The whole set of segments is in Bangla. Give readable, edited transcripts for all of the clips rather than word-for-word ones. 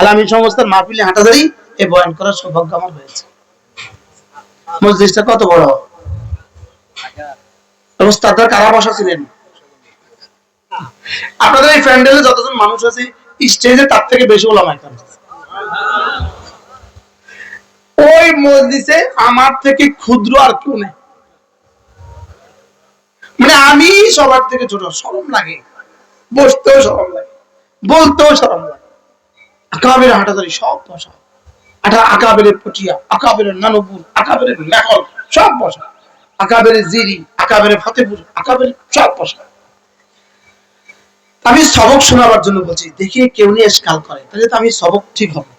আলামিন সংস্থার মাহফিলে হাঁটাদারি এই বয়ান করার সৌভাগ্য আমার হয়েছে। মজলিসটা কত বড়, ওস্তাদরা কারা বসা ছিলেন? আপনাদের এই প্যান্ডেলে যতজন মানুষ আছে স্টেজে তার থেকে বেশি ওলামা কেরাম। ওই মজলিসে আমার থেকে ক্ষুদ্র আর কেউ নেই, মানে আমি সবার থেকে ছোট। শরম লাগে, বসতেও শরম লাগে, বলতেও শরম লাগে। আকাবের হাঁটাদারি সব বসা, আকাবের পটিয়া, আকাবের নানপুর, আকাবের মেহল সব বসা, আকাবের জিরি, আকাবের ফতেপুর, আকাবের সব বসা। আমি সবক শোনাবার জন্য বলছি, দেখি কেউ নিয়ে এসকাল করে তাহলে তো আমি সবক ঠিক হবে।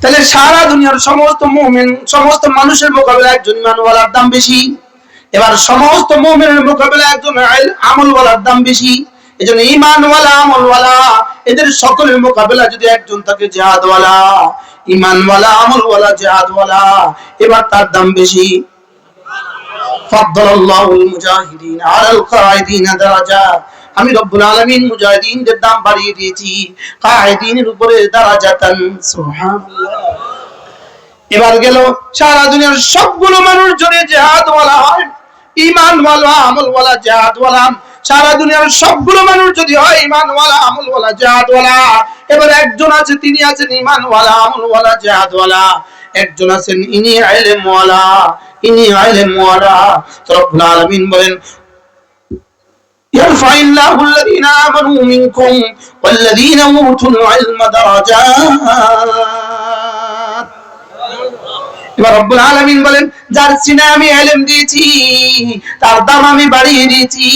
তাহলে সারা দুনিয়ার সমস্ত মুমিন, সমস্ত মানুষের মোকাবিলায় একজন ইমানওয়ালার দাম বেশি। এবার সমস্ত মুমিনের মোকাবিলায় একজন আমলওয়ালার দাম বেশি। এজন্য ইমানওয়ালা, আমলওয়ালা এদের সকলের মোকাবেলা যদি একজন থাকে জিহাদওয়ালা, ইমানওয়ালা, আমলওয়ালা, জিহাদওয়ালা, এবার তার দাম বেশি। ফাদ্দালাল্লাহুল মুজাহিদিনা আলাল কাঈদিনা দারাজাত। আমি রব্বুল আলামিন মুজাহিদিনদের দাম বাড়িয়ে দিয়েছি কাঈদিনের উপরে দারাজাতান। সুবহানাল্লাহ। এবার গেল সারা দুনিয়ার সবগুলো মানুষ যদি জিহাদওয়ালা হয়, ঈমানওয়ালা, আমলওয়ালা, জিহাদওয়ালা, সারা দুনিয়ার সবগুলো মানুষ যদি হয় ঈমানওয়ালা, আমলওয়ালা, জিহাদওয়ালা, এবার একজন আছে, তিনি আছেন ঈমানওয়ালা, আমলওয়ালা, জিহাদওয়ালা। একজন আছেন ইনি ইলমওয়ালা, ইনি ইলমওয়ালা। রব্বুল আলামিন বলেন يرفع الله الذين آمنوا منكم والذين أوتوا العلم درجات। এবার রব্বুল আলামিন বলেন যার সিনে আমি ইলম দিয়েছি তার দাম আমি বাড়িয়ে দিয়েছি।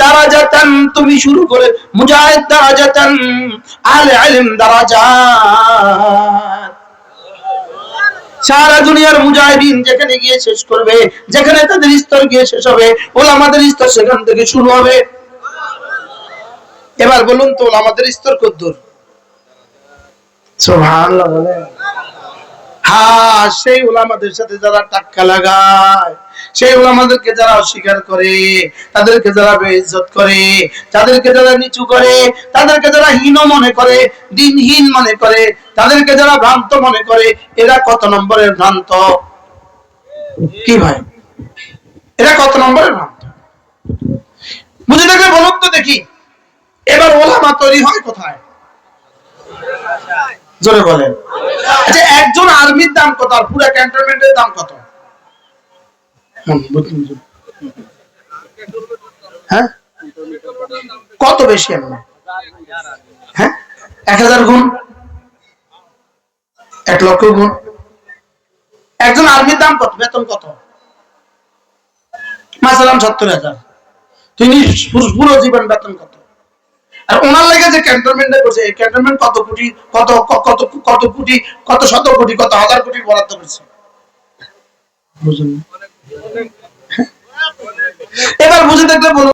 দারাজাতান, তুমি শুরু করে মুজাহিদ দারাজাতান, আহলে ইলম দারাজাত। সারা দুনিয়ার মুজাহিদিন যেখানে গিয়ে শেষ করবে, যেখানে তাদের স্তর গিয়ে শেষ হবে, ওলামাদের স্তর সেখান থেকে শুরু হবে। এবার বলুন তো ওলামাদের স্তর কতদূর? সুবহানাল্লাহ বলেন। হ্যাঁ, সেই ওলামাদের সাথে যারা টাক্কা লাগায়, সেই ওলামাদেরকে যারা অস্বীকার করে, তাদেরকে যারা বেইজ্জত করে, তাদেরকে যারা নিচু করে, তাদেরকে যারা হীন মনে করে, দিনহীন মনে করে, তাদেরকে যারা ভ্রান্ত মনে করে, এরা কত নম্বরের ভ্রান্ত? কি ভাই, এরা কত নম্বরের ভ্রান্ত? বুঝে দেখলে বলুন তো দেখি। এবার ওলামা তৈরি হয় কোথায়? জোরে বলেন। আচ্ছা, একজন আর্মির দাম কত আর পুরো ক্যান্টনমেন্টের দাম কত? হ্যাঁ, কত বেশি? হ্যাঁ, 1000 গুণ, 1 লক্ষ গুণ। একজন আর্মির দাম কত, বেতন কত? মাসালাম 70,000। তিনি পুরো জীবন বেতন কত? আর ওনার লাগে যে ক্যান্টনমেন্টে করছে, এই ক্যান্টনমেন্ট কত কোটি, কত কত কত কোটি, কত শত কোটি, কত হাজার কোটি বরাদ্দ করছে। বুঝুন, এবার বুঝে দেখলে বলুন।